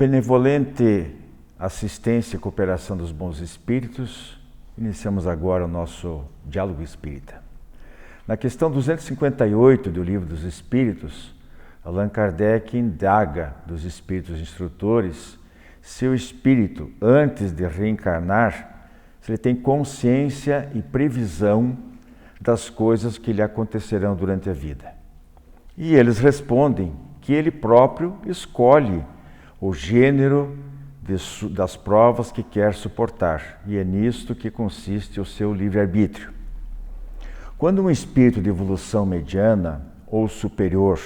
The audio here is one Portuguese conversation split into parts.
benevolente assistência e cooperação dos bons espíritos, iniciamos agora o nosso Diálogo Espírita. Na questão 258 do Livro dos Espíritos, Allan Kardec indaga dos espíritos instrutores se o espírito, antes de reencarnar, se ele tem consciência e previsão das coisas que lhe acontecerão durante a vida. E eles respondem que ele próprio escolhe o gênero das provas que quer suportar, e é nisto que consiste o seu livre-arbítrio. Quando um espírito de evolução mediana ou superior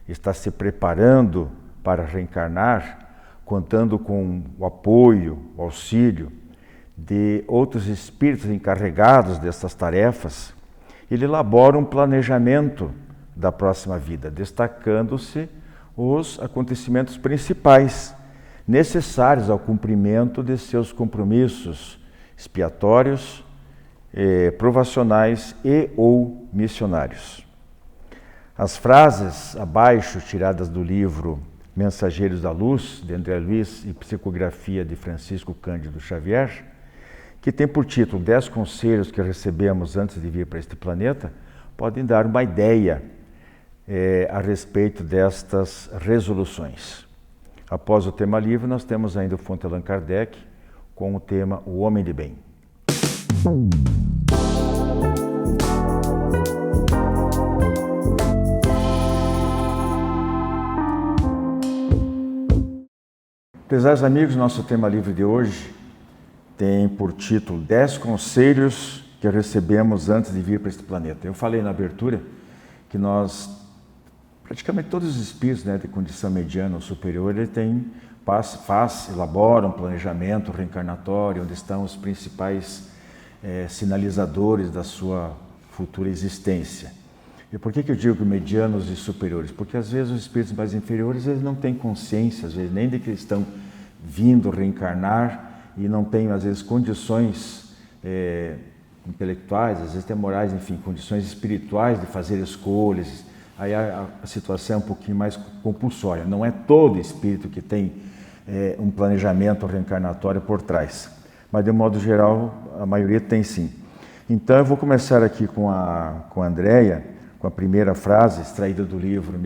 está se preparando para reencarnar, contando com o apoio, o auxílio de outros espíritos encarregados dessas tarefas, ele elabora um planejamento da próxima vida, destacando-se os acontecimentos principais necessários ao cumprimento de seus compromissos expiatórios, provacionais e ou missionários. As frases abaixo, tiradas do livro Mensageiros da Luz, de André Luiz e psicografia de Francisco Cândido Xavier, que tem por título 10 conselhos que recebemos antes de vir para este planeta, podem dar uma ideia a respeito destas resoluções. Após o tema livre, nós temos ainda o Fonte Allan Kardec com o tema O Homem de Bem. Prezados amigos, nosso tema livre de hoje tem por título 10 conselhos que recebemos antes de vir para este planeta. Eu falei na abertura que praticamente todos os espíritos, de condição mediana ou superior, ele elabora um planejamento reencarnatório, onde estão os principais sinalizadores da sua futura existência. E por que eu digo medianos e superiores? Porque às vezes os espíritos mais inferiores eles não têm consciência, às vezes nem de que estão vindo reencarnar e não têm às vezes condições intelectuais, às vezes até morais, enfim, condições espirituais de fazer escolhas. Aí a situação é um pouquinho mais compulsória. Não é todo espírito que tem um planejamento reencarnatório por trás, mas de modo geral a maioria tem sim. Então eu vou começar aqui com a Andréia, com a primeira frase extraída do livro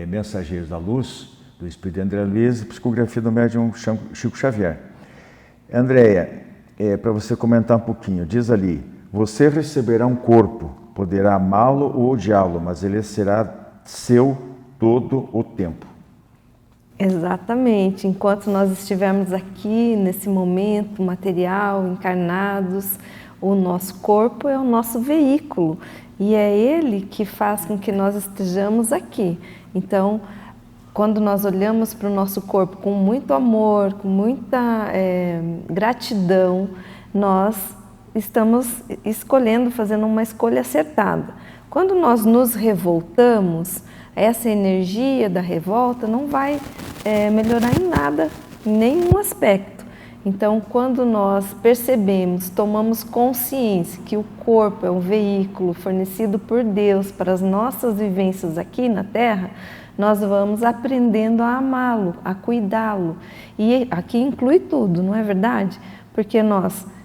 Mensageiros da Luz, do Espírito de André Luiz, e psicografia do médium Chico Xavier. Andréia, para você comentar um pouquinho, diz ali: você receberá um corpo, poderá amá-lo ou odiá-lo, mas ele será seu todo o tempo. Exatamente. Enquanto nós estivermos aqui, nesse momento material, encarnados, o nosso corpo é o nosso veículo e é ele que faz com que nós estejamos aqui. Então, quando nós olhamos para o nosso corpo com muito amor, com muita gratidão, nós estamos escolhendo, fazendo uma escolha acertada. Quando nós nos revoltamos, essa energia da revolta não vai melhorar em nada, em nenhum aspecto. Então, quando nós percebemos, tomamos consciência que o corpo é um veículo fornecido por Deus para as nossas vivências aqui na Terra, nós vamos aprendendo a amá-lo, a cuidá-lo. E aqui inclui tudo, não é verdade? Porque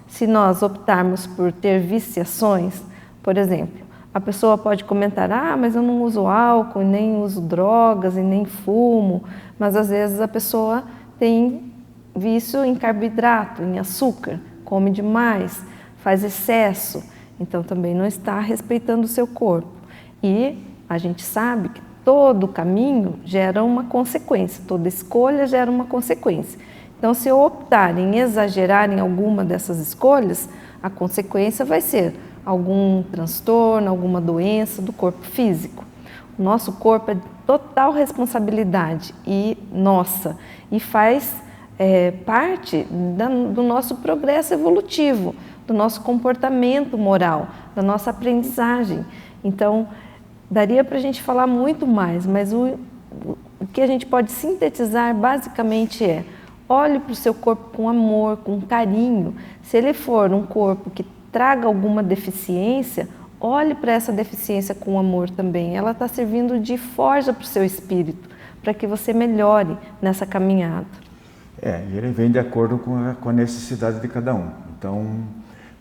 se nós optarmos por ter viciações, por exemplo, a pessoa pode comentar: mas eu não uso álcool, nem uso drogas e nem fumo, mas às vezes a pessoa tem vício em carboidrato, em açúcar, come demais, faz excesso, então também não está respeitando o seu corpo. E a gente sabe que todo caminho gera uma consequência, toda escolha gera uma consequência. Então, se eu optar em exagerar em alguma dessas escolhas, a consequência vai ser algum transtorno, alguma doença do corpo físico. O nosso corpo é de total responsabilidade e nossa, e faz parte do nosso progresso evolutivo, do nosso comportamento moral, da nossa aprendizagem. Então, daria para a gente falar muito mais, mas o que a gente pode sintetizar basicamente é: olhe para o seu corpo com amor, com carinho. Se ele for um corpo que traga alguma deficiência, olhe para essa deficiência com amor também. Ela está servindo de forja para o seu espírito, para que você melhore nessa caminhada. E ele vem de acordo com a necessidade de cada um. Então,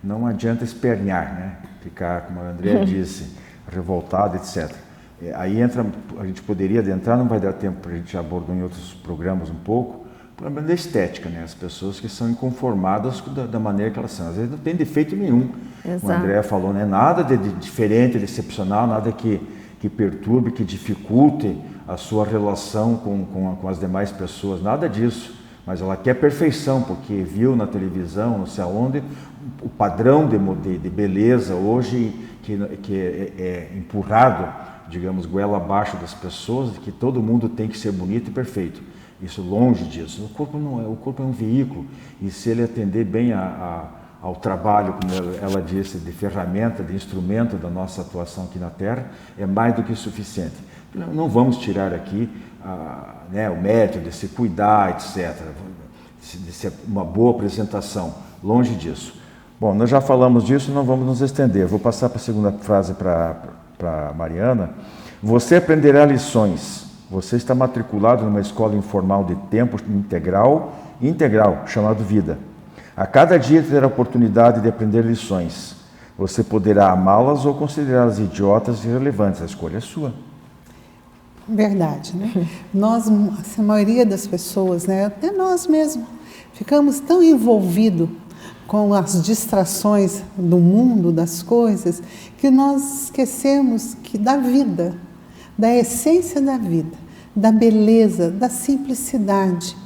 não adianta espernear, né? Ficar, como a Andrea disse, revoltado, etc. Aí entra, a gente poderia adentrar, não vai dar tempo para a gente abordar em outros programas um pouco, o problema da estética, né? As pessoas que são inconformadas da maneira que elas são. Às vezes não tem defeito nenhum. Exato. O André falou, né? Nada de diferente, de excepcional, nada que perturbe, que dificulte a sua relação com as demais pessoas, nada disso. Mas ela quer perfeição, porque viu na televisão, não sei aonde, o padrão de beleza hoje que é empurrado, digamos, goela abaixo das pessoas, de que todo mundo tem que ser bonito e perfeito. Isso longe disso. O corpo não é, o corpo é um veículo, e se ele atender bem ao trabalho, como ela disse, de ferramenta, de instrumento da nossa atuação aqui na Terra, é mais do que suficiente. Não vamos tirar aqui o mérito de se cuidar, etc., de ser uma boa apresentação, longe disso. Bom, nós já falamos disso, não vamos nos estender. Vou passar para a segunda frase para Mariana. Você aprenderá lições. Você está matriculado numa escola informal de tempo integral, chamado vida. A cada dia terá a oportunidade de aprender lições. Você poderá amá-las ou considerá-las idiotas e irrelevantes. A escolha é sua. Verdade, né? A maioria das pessoas, né, até nós mesmos, ficamos tão envolvidos com as distrações do mundo, das coisas, que nós esquecemos da vida, da essência da vida, da beleza, da simplicidade.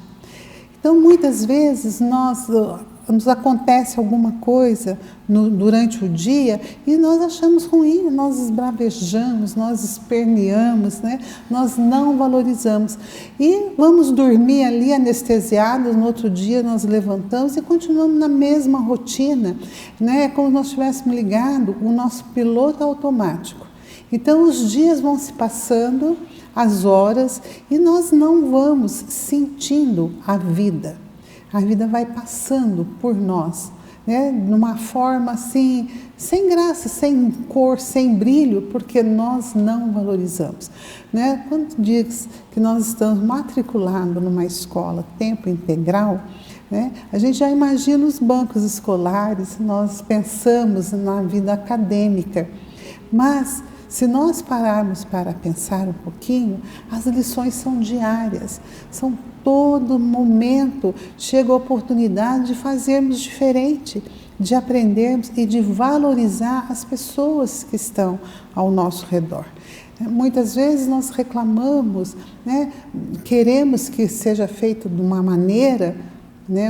Então, muitas vezes, nos acontece alguma coisa durante o dia e nós achamos ruim, nós esbravejamos, nós esperneamos, né? Nós não valorizamos. E vamos dormir ali anestesiados, no outro dia nós levantamos e continuamos na mesma rotina, né? É como se nós estivéssemos ligados o nosso piloto automático. Então os dias vão se passando, as horas, e nós não vamos sentindo a vida. A vida vai passando por nós, né? Numa forma assim, sem graça, sem cor, sem brilho, porque nós não valorizamos, né? Quando diz que nós estamos matriculados numa escola tempo integral, né? A gente já imagina os bancos escolares, nós pensamos na vida acadêmica, mas se nós pararmos para pensar um pouquinho, as lições são diárias, são todo momento, chega a oportunidade de fazermos diferente, de aprendermos e de valorizar as pessoas que estão ao nosso redor. Muitas vezes nós reclamamos, né? Queremos que seja feito de uma maneira, né,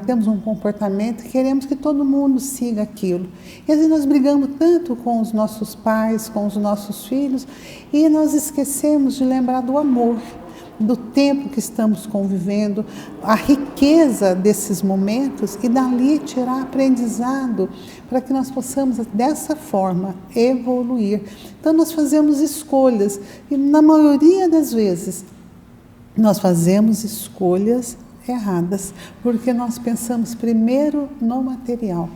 temos um comportamento e queremos que todo mundo siga aquilo. E às vezes nós brigamos tanto com os nossos pais, com os nossos filhos, e nós esquecemos de lembrar do amor, do tempo que estamos convivendo, a riqueza desses momentos e dali tirar aprendizado para que nós possamos dessa forma evoluir. Então nós fazemos escolhas e na maioria das vezes nós fazemos escolhas erradas, porque nós pensamos primeiro no material,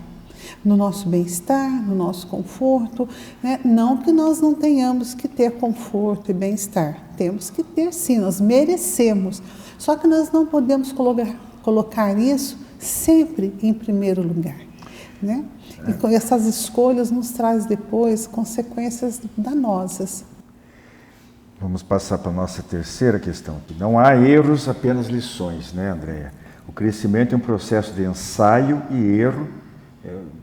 no nosso bem-estar, no nosso conforto, né? Não que nós não tenhamos que ter conforto e bem-estar, temos que ter sim, nós merecemos, só que nós não podemos colocar isso sempre em primeiro lugar, né? E com essas escolhas nos traz depois consequências danosas. Vamos passar para a nossa terceira questão. Não há erros, apenas lições, né, Andréia? O crescimento é um processo de ensaio e erro,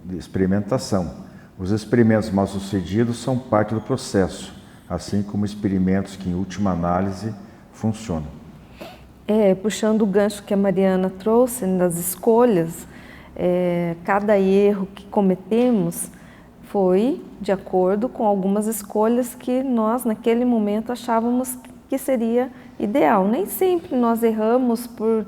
de experimentação. Os experimentos mal-sucedidos são parte do processo, assim como experimentos que, em última análise, funcionam. Puxando o gancho que a Mariana trouxe das escolhas, cada erro que cometemos foi de acordo com algumas escolhas que nós, naquele momento, achávamos que seria ideal. Nem sempre nós erramos por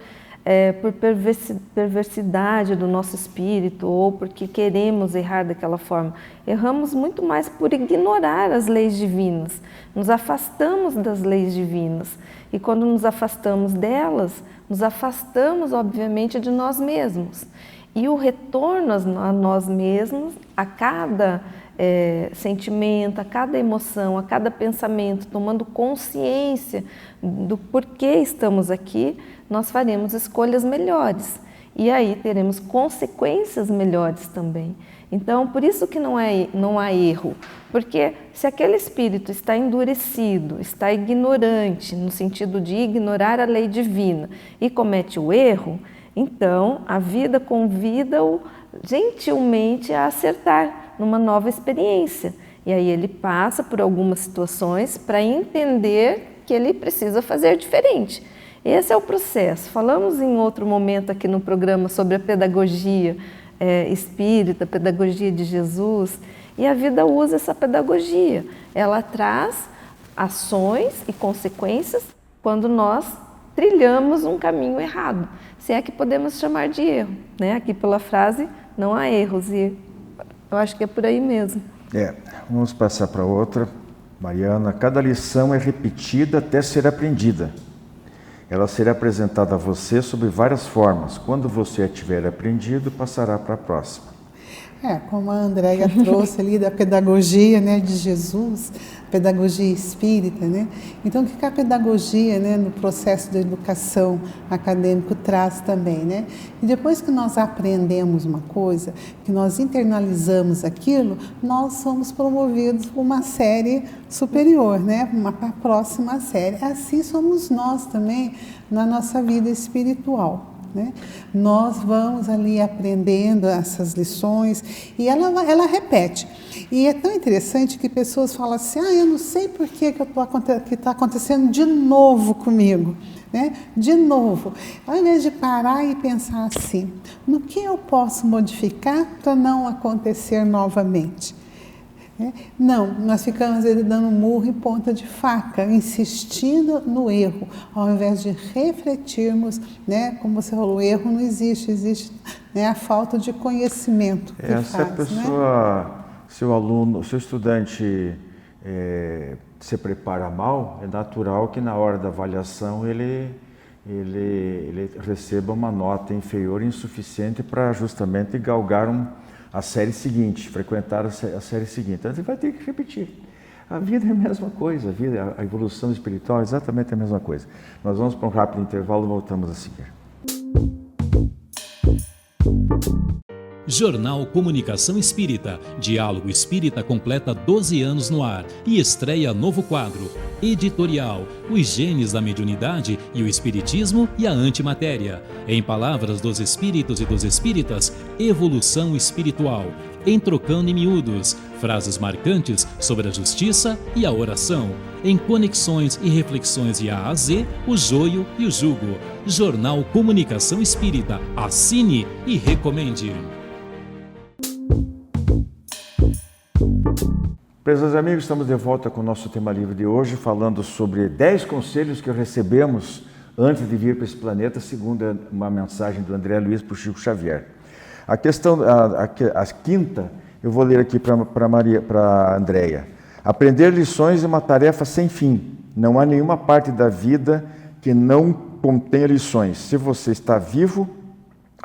perversidade do nosso espírito ou porque queremos errar daquela forma. Erramos muito mais por ignorar as leis divinas. Nos afastamos das leis divinas. E quando nos afastamos delas, nos afastamos, obviamente, de nós mesmos. E o retorno a nós mesmos, a cada sentimento, a cada emoção, a cada pensamento, tomando consciência do porquê estamos aqui, nós faremos escolhas melhores. E aí teremos consequências melhores também. Então, por isso que não há erro. Porque se aquele espírito está endurecido, está ignorante, no sentido de ignorar a lei divina, e comete o erro, então a vida convida-o gentilmente a acertar numa nova experiência. E aí ele passa por algumas situações para entender que ele precisa fazer diferente. Esse é o processo. Falamos em outro momento aqui no programa sobre a pedagogia espírita, pedagogia de Jesus, e a vida usa essa pedagogia. Ela traz ações e consequências quando nós trilhamos um caminho errado, se é que podemos chamar de erro, né? Aqui pela frase, não há erros, e eu acho que é por aí mesmo. Vamos passar para outra. Mariana, cada lição é repetida até ser aprendida. Ela será apresentada a você sob várias formas. Quando você a tiver aprendido, passará para a próxima. Como a Andréia trouxe ali da pedagogia, né, de Jesus, pedagogia espírita, né? Então, o que a pedagogia, né, no processo da educação acadêmico traz também, né? E depois que nós aprendemos uma coisa, que nós internalizamos aquilo, nós somos promovidos para uma série superior, né? Uma próxima série. Assim somos nós também na nossa vida espiritual. Né? Nós vamos ali aprendendo essas lições e ela repete. E é tão interessante que pessoas falam assim, eu não sei por que está acontecendo de novo comigo. Né? De novo, ao invés de parar e pensar assim, no que eu posso modificar para não acontecer novamente? Não, nós ficamos dando murro em ponta de faca, insistindo no erro, ao invés de refletirmos, né? Como você falou, o erro não existe, existe, né, a falta de conhecimento. Se a pessoa, seu aluno, seu estudante se prepara mal, é natural que na hora da avaliação ele receba uma nota inferior, insuficiente para justamente galgar a série seguinte, frequentar a série seguinte. Então, você vai ter que repetir. A vida é a mesma coisa, a evolução espiritual é exatamente a mesma coisa. Nós vamos para um rápido intervalo e voltamos a seguir. Jornal Comunicação Espírita, Diálogo Espírita completa 12 anos no ar e estreia novo quadro, editorial, os genes da mediunidade e o espiritismo e a antimatéria. Em palavras dos espíritos e dos espíritas, evolução espiritual. Em Trocando em Miúdos, frases marcantes sobre a justiça e a oração. Em Conexões e Reflexões de A a Z, o joio e o jugo. Jornal Comunicação Espírita, assine e recomende. Prezados amigos, estamos de volta com o nosso tema livre de hoje, falando sobre 10 conselhos que recebemos antes de vir para esse planeta, segundo uma mensagem do André Luiz para o Chico Xavier. A questão, a quinta, eu vou ler aqui para a Andréia. Aprender lições é uma tarefa sem fim. Não há nenhuma parte da vida que não contenha lições. Se você está vivo,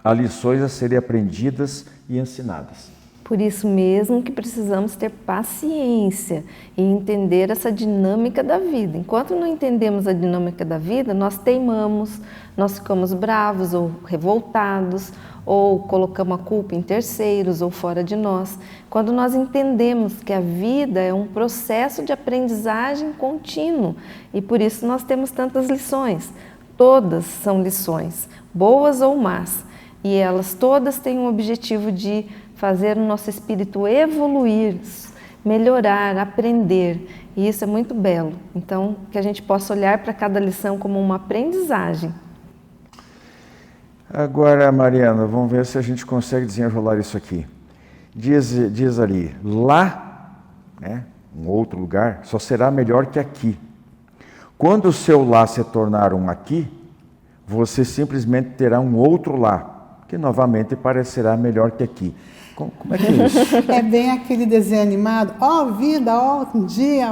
há lições a serem aprendidas e ensinadas. Por isso mesmo que precisamos ter paciência e entender essa dinâmica da vida. Enquanto não entendemos a dinâmica da vida, nós teimamos, nós ficamos bravos ou revoltados, ou colocamos a culpa em terceiros ou fora de nós. Quando nós entendemos que a vida é um processo de aprendizagem contínuo e por isso nós temos tantas lições. Todas são lições, boas ou más, e elas todas têm o objetivo de fazer o nosso espírito evoluir, melhorar, aprender. E isso é muito belo. Então, que a gente possa olhar para cada lição como uma aprendizagem. Agora, Mariana, vamos ver se a gente consegue desenrolar isso aqui. Diz ali, lá, né, um outro lugar, só será melhor que aqui. Quando o seu lá se tornar um aqui, você simplesmente terá um outro lá, que novamente parecerá melhor que aqui. Como é que é isso? É bem aquele desenho animado, vida, dia,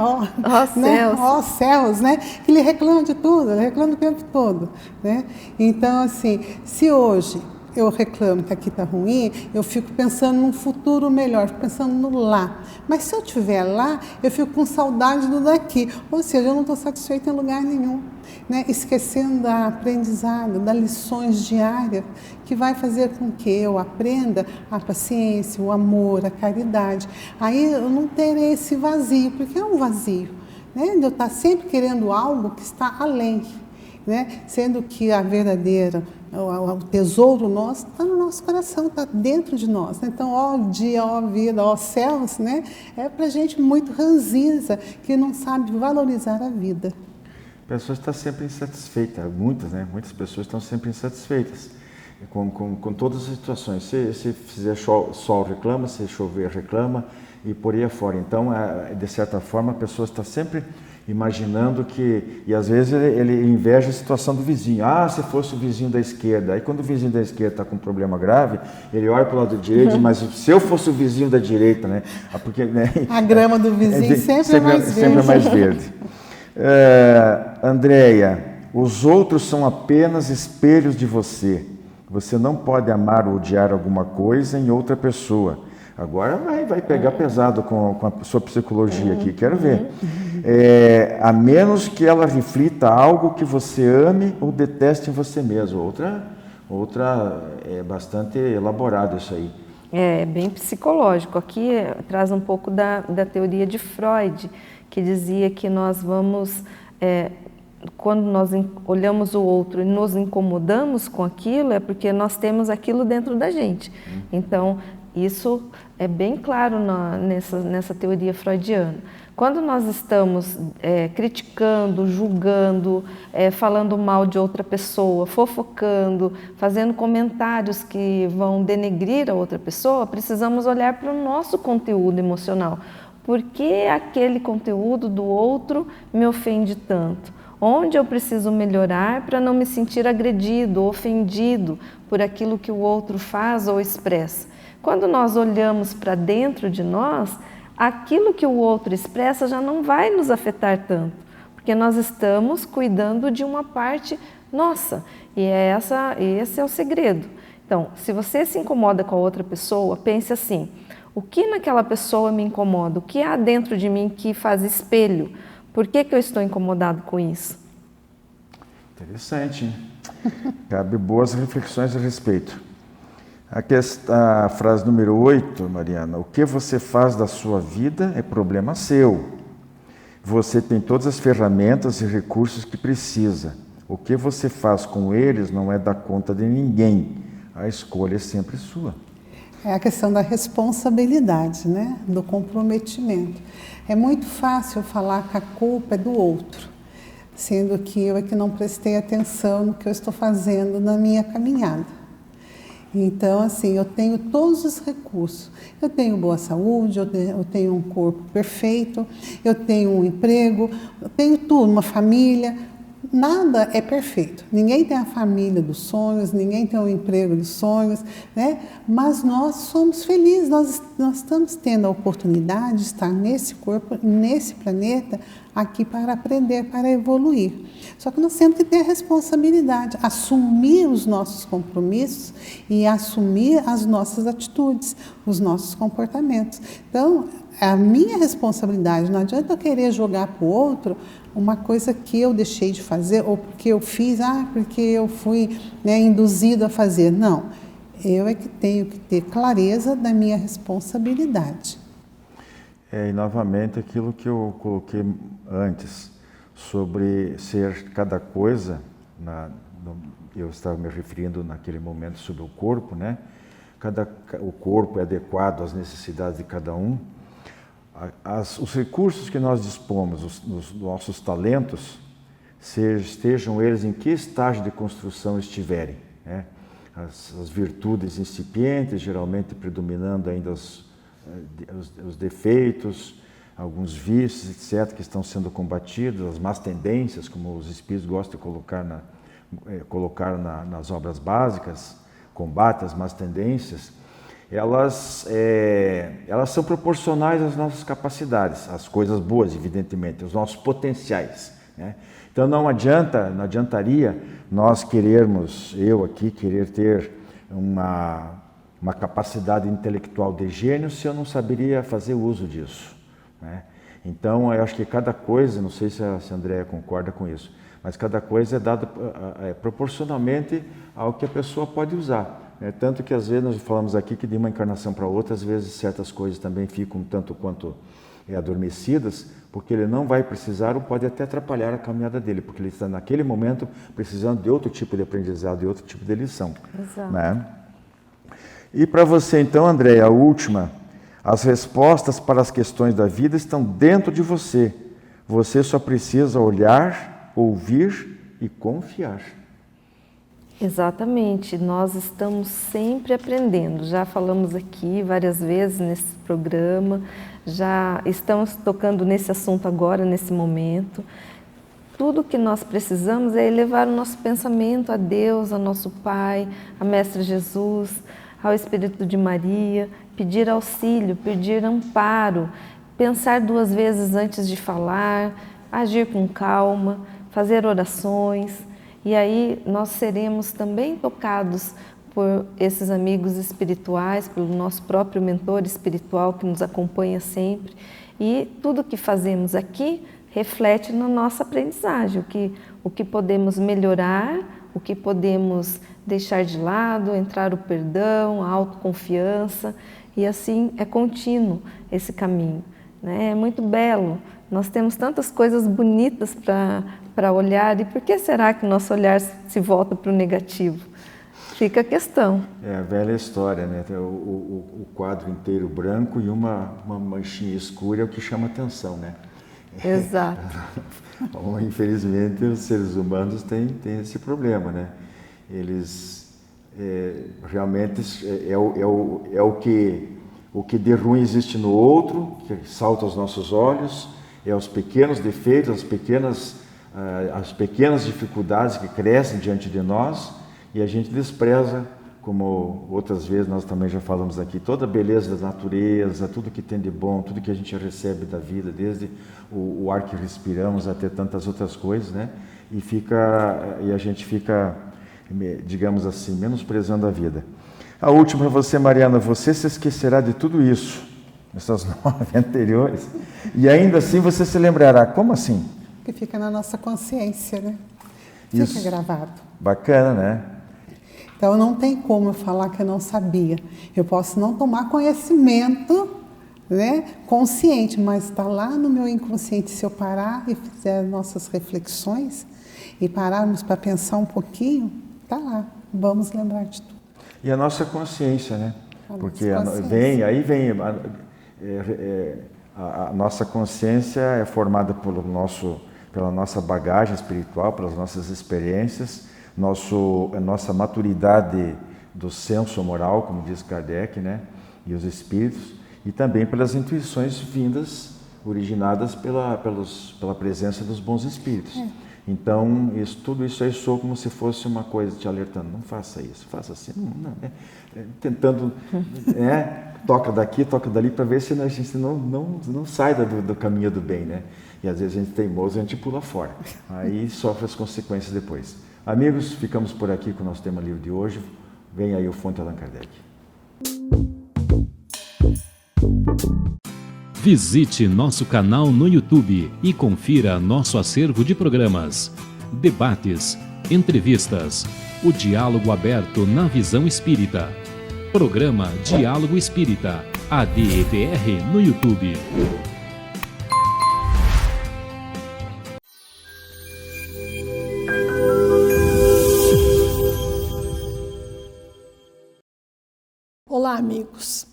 céus. Ó céus, né? Que ele reclama de tudo, ele reclama o tempo todo, né? Então, assim, se hoje eu reclamo que aqui está ruim, eu fico pensando num futuro melhor, fico pensando no lá. Mas se eu estiver lá, eu fico com saudade do daqui. Ou seja, eu não estou satisfeita em lugar nenhum. Né? Esquecendo da aprendizado, das lições diárias, que vai fazer com que eu aprenda a paciência, o amor, a caridade. Aí eu não terei esse vazio, porque é um vazio. Né? De eu estar sempre querendo algo que está além. Né? Sendo que a verdadeira, o tesouro nosso está no nosso coração, está dentro de nós. Né? Então, ó dia, ó vida, ó céus, né? É para gente muito ranzinza, que não sabe valorizar a vida. A pessoa está sempre insatisfeita, muitas pessoas estão sempre insatisfeitas com todas as situações. Se fizer sol, reclama, se chover, reclama e por aí afora. Então, de certa forma, a pessoa está sempre imaginando que, e às vezes ele inveja a situação do vizinho. Se fosse o vizinho da esquerda. Aí quando o vizinho da esquerda está com um problema grave, ele olha para o lado direito, mas se eu fosse o vizinho da direita, né? Porque, né, a grama do vizinho sempre é mais verde. Sempre é mais verde. Andréia, os outros são apenas espelhos de você. Você não pode amar ou odiar alguma coisa em outra pessoa. Agora vai pegar pesado com a sua psicologia aqui, quero ver. A menos que ela reflita algo que você ame ou deteste em você mesmo. Outra é bastante elaborado isso aí. É bem psicológico. Aqui traz um pouco da teoria de Freud, que dizia que nós vamos, quando nós olhamos o outro e nos incomodamos com aquilo, é porque nós temos aquilo dentro da gente. Então, isso é bem claro nessa teoria freudiana. Quando nós estamos criticando, julgando, falando mal de outra pessoa, fofocando, fazendo comentários que vão denegrir a outra pessoa, precisamos olhar para o nosso conteúdo emocional. Por que aquele conteúdo do outro me ofende tanto? Onde eu preciso melhorar para não me sentir agredido, ofendido por aquilo que o outro faz ou expressa? Quando nós olhamos para dentro de nós, aquilo que o outro expressa já não vai nos afetar tanto, porque nós estamos cuidando de uma parte nossa, e esse é o segredo. Então, se você se incomoda com a outra pessoa, pense assim: o que naquela pessoa me incomoda? O que há dentro de mim que faz espelho? Por que eu estou incomodado com isso? Interessante, hein? Cabe boas reflexões a respeito. A frase número 8, Mariana: o que você faz da sua vida é problema seu. Você tem todas as ferramentas e recursos que precisa. O que você faz com eles não é da conta de ninguém. A escolha é sempre sua. É a questão da responsabilidade, né? Do comprometimento. É muito fácil falar que a culpa é do outro, sendo que eu é que não prestei atenção no que eu estou fazendo na minha caminhada. Então, assim, eu tenho todos os recursos. Eu tenho boa saúde, eu tenho um corpo perfeito, eu tenho um emprego, eu tenho tudo, uma família. Nada é perfeito. Ninguém tem a família dos sonhos, ninguém tem o emprego dos sonhos, né? Mas nós somos felizes, nós estamos tendo a oportunidade de estar nesse corpo, nesse planeta, aqui para aprender, para evoluir. Só que nós temos que ter a responsabilidade, assumir os nossos compromissos e assumir as nossas atitudes, os nossos comportamentos. Então, a minha responsabilidade, não adianta eu querer jogar para o outro uma coisa que eu deixei de fazer, ou porque eu fiz, porque eu fui, né, induzido a fazer. Não, eu é que tenho que ter clareza da minha responsabilidade. E novamente aquilo que eu coloquei antes, sobre ser cada coisa, eu estava me referindo naquele momento sobre o corpo, né? O corpo é adequado às necessidades de cada um. Os recursos que nós dispomos, os nossos talentos, estejam eles em que estágio de construção estiverem, né? As virtudes incipientes, geralmente predominando ainda os defeitos, alguns vícios, etc., que estão sendo combatidos, as más tendências, como os espíritos gostam de colocar nas obras básicas, combate às más tendências. Elas são proporcionais às nossas capacidades, às coisas boas, evidentemente, aos nossos potenciais, né? Então não adiantaria nós querermos, eu aqui, querer ter uma capacidade intelectual de gênio se eu não saberia fazer uso disso, né? Então, eu acho que cada coisa, não sei se a Andréa concorda com isso, mas cada coisa é dada proporcionalmente ao que a pessoa pode usar, né? Tanto que às vezes nós falamos aqui que de uma encarnação para outra, às vezes certas coisas também ficam tanto quanto adormecidas, porque ele não vai precisar ou pode até atrapalhar a caminhada dele, porque ele está naquele momento precisando de outro tipo de aprendizado, de outro tipo de lição. Exato. Né? E para você então, Andréa, a última, as respostas para as questões da vida estão dentro de você. Você só precisa olhar, ouvir e confiar. Exatamente, nós estamos sempre aprendendo. Já falamos aqui várias vezes nesse programa, já estamos tocando nesse assunto agora, nesse momento. Tudo que nós precisamos é elevar o nosso pensamento a Deus, a nosso Pai, a Mestre Jesus, ao Espírito de Maria, pedir auxílio, pedir amparo, pensar 2 vezes antes de falar, agir com calma, fazer orações. E aí nós seremos também tocados por esses amigos espirituais, pelo nosso próprio mentor espiritual que nos acompanha sempre. E tudo que fazemos aqui reflete na nossa aprendizagem, o que podemos melhorar, o que podemos deixar de lado, entrar o perdão, a autoconfiança, e assim é contínuo esse caminho, né? É muito belo, nós temos tantas coisas bonitas para olhar, e por que será que nosso olhar se volta para o negativo? Fica a questão. É a velha história, né? O quadro inteiro branco e uma manchinha escura é o que chama atenção, né? Exato. Infelizmente, os seres humanos têm esse problema, né? Eles realmente o que de ruim existe no outro, que salta aos nossos olhos, é os pequenos defeitos, as pequenas dificuldades que crescem diante de nós, e a gente despreza, como outras vezes nós também já falamos aqui, toda a beleza da natureza, tudo que tem de bom, tudo que a gente recebe da vida, desde o ar que respiramos até tantas outras coisas, né? E a gente fica, digamos assim, menosprezando a vida. A última para você, Mariana, você se esquecerá de tudo isso, essas 9 anteriores, e ainda assim você se lembrará. Como assim? Que fica na nossa consciência, né? Fica Isso. gravado. Bacana, né? Então não tem como eu falar que eu não sabia. Eu posso não tomar conhecimento, né, consciente, mas está lá no meu inconsciente. Se eu parar e fizer nossas reflexões e pararmos para pensar um pouquinho, está lá. Vamos lembrar de tudo. E a nossa consciência, né? Porque consciência. a nossa consciência é formada pela nossa bagagem espiritual, pelas nossas experiências, nossa maturidade do senso moral, como diz Kardec, né? E os espíritos, e também pelas intuições originadas pela presença dos bons espíritos. Então, tudo isso aí soa como se fosse uma coisa te alertando, não faça isso, faça assim, não, tentando, toca daqui, toca dali, para ver se a gente não sai do caminho do bem, né? E às vezes a gente é teimoso e a gente pula fora, aí sofre as consequências depois. Amigos, ficamos por aqui com o nosso tema livre de hoje. Vem aí o Fonte Allan Kardec. Visite nosso canal no YouTube e confira nosso acervo de programas, debates, entrevistas, o diálogo aberto na visão espírita. Programa Diálogo Espírita, ADEPR no YouTube. Olá, amigos.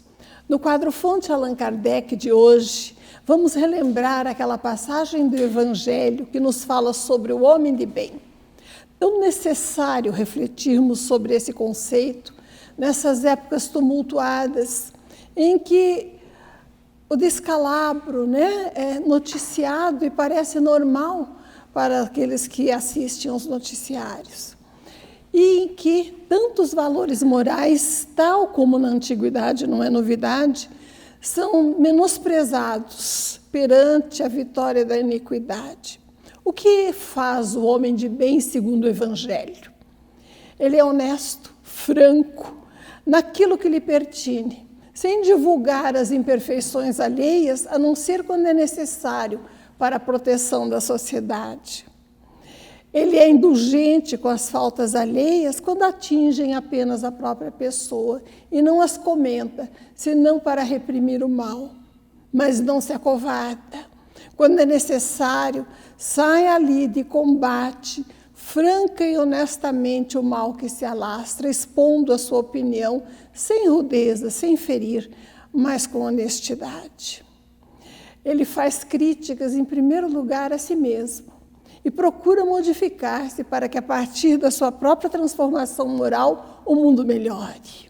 No quadro Fonte Allan Kardec de hoje, vamos relembrar aquela passagem do Evangelho que nos fala sobre o homem de bem. Tão necessário refletirmos sobre esse conceito nessas épocas tumultuadas, em que o descalabro, é noticiado e parece normal para aqueles que assistem aos noticiários. E em que tantos valores morais, tal como na antiguidade, não é novidade, são menosprezados perante a vitória da iniquidade. O que faz o homem de bem segundo o Evangelho? Ele é honesto, franco, naquilo que lhe pertine, sem divulgar as imperfeições alheias, a não ser quando é necessário para a proteção da sociedade. Ele é indulgente com as faltas alheias quando atingem apenas a própria pessoa e não as comenta, senão para reprimir o mal. Mas não se acovarda. Quando é necessário, sai ali e combate, franca e honestamente, o mal que se alastra, expondo a sua opinião, sem rudeza, sem ferir, mas com honestidade. Ele faz críticas, em primeiro lugar, a si mesmo e procura modificar-se para que, a partir da sua própria transformação moral, o mundo melhore.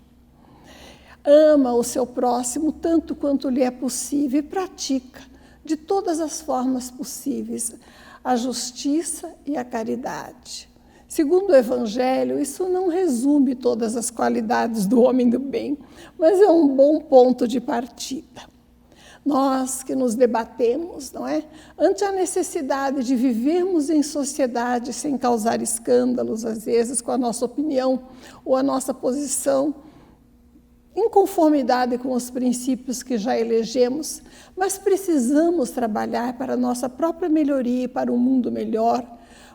Ama o seu próximo tanto quanto lhe é possível e pratica, de todas as formas possíveis, a justiça e a caridade. Segundo o Evangelho, isso não resume todas as qualidades do homem do bem, mas é um bom ponto de partida. Nós que nos debatemos, não é? Ante a necessidade de vivermos em sociedade sem causar escândalos, às vezes, com a nossa opinião ou a nossa posição, em conformidade com os princípios que já elegemos, mas precisamos trabalhar para a nossa própria melhoria e para um mundo melhor.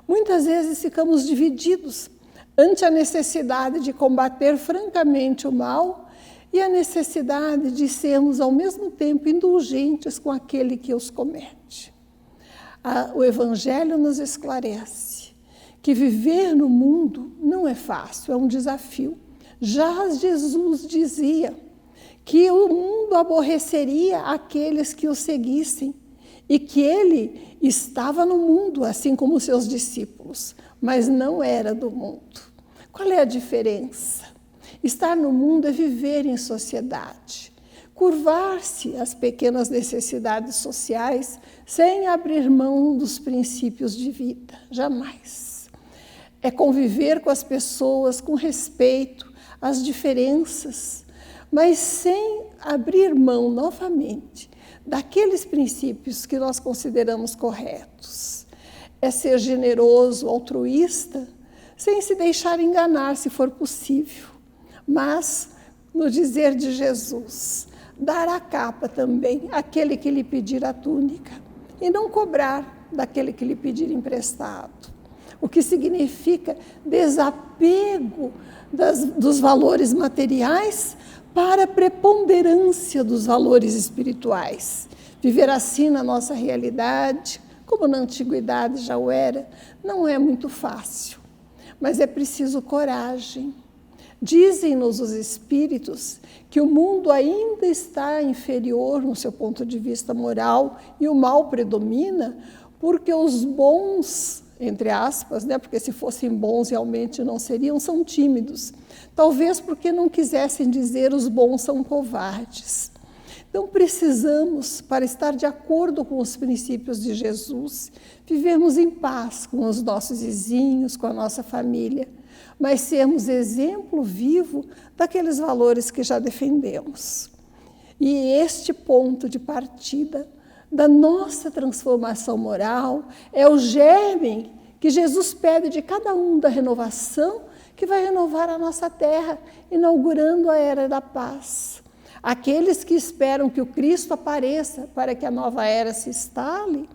Muitas vezes ficamos divididos ante a necessidade de combater francamente o mal e a necessidade de sermos, ao mesmo tempo, indulgentes com aquele que os comete. O Evangelho nos esclarece que viver no mundo não é fácil, é um desafio. Já Jesus dizia que o mundo aborreceria aqueles que o seguissem e que ele estava no mundo, assim como os seus discípulos, mas não era do mundo. Qual é a diferença? Estar no mundo é viver em sociedade, curvar-se às pequenas necessidades sociais sem abrir mão dos princípios de vida, jamais. É conviver com as pessoas com respeito às diferenças, mas sem abrir mão novamente daqueles princípios que nós consideramos corretos. É ser generoso, altruísta, sem se deixar enganar, se for possível. Mas, no dizer de Jesus, dar a capa também àquele que lhe pedir a túnica e não cobrar daquele que lhe pedir emprestado. O que significa desapego dos valores materiais para a preponderância dos valores espirituais. Viver assim na nossa realidade, como na antiguidade já o era, não é muito fácil, mas é preciso coragem. Dizem-nos os espíritos que o mundo ainda está inferior no seu ponto de vista moral e o mal predomina porque os bons, entre aspas, né, porque se fossem bons realmente não seriam, são tímidos. Talvez porque não quisessem dizer os bons são covardes. Então precisamos, para estar de acordo com os princípios de Jesus, vivermos em paz com os nossos vizinhos, com a nossa família, mas sermos exemplo vivo daqueles valores que já defendemos. E este ponto de partida da nossa transformação moral é o germe que Jesus pede de cada um da renovação, que vai renovar a nossa terra, inaugurando a era da paz. Aqueles que esperam que o Cristo apareça para que a nova era se instale,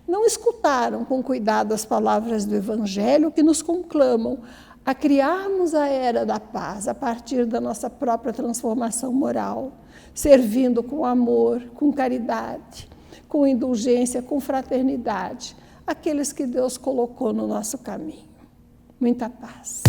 não escutaram com cuidado as palavras do Evangelho que nos conclamam a criarmos a era da paz a partir da nossa própria transformação moral, servindo com amor, com caridade, com indulgência, com fraternidade, aqueles que Deus colocou no nosso caminho. Muita paz.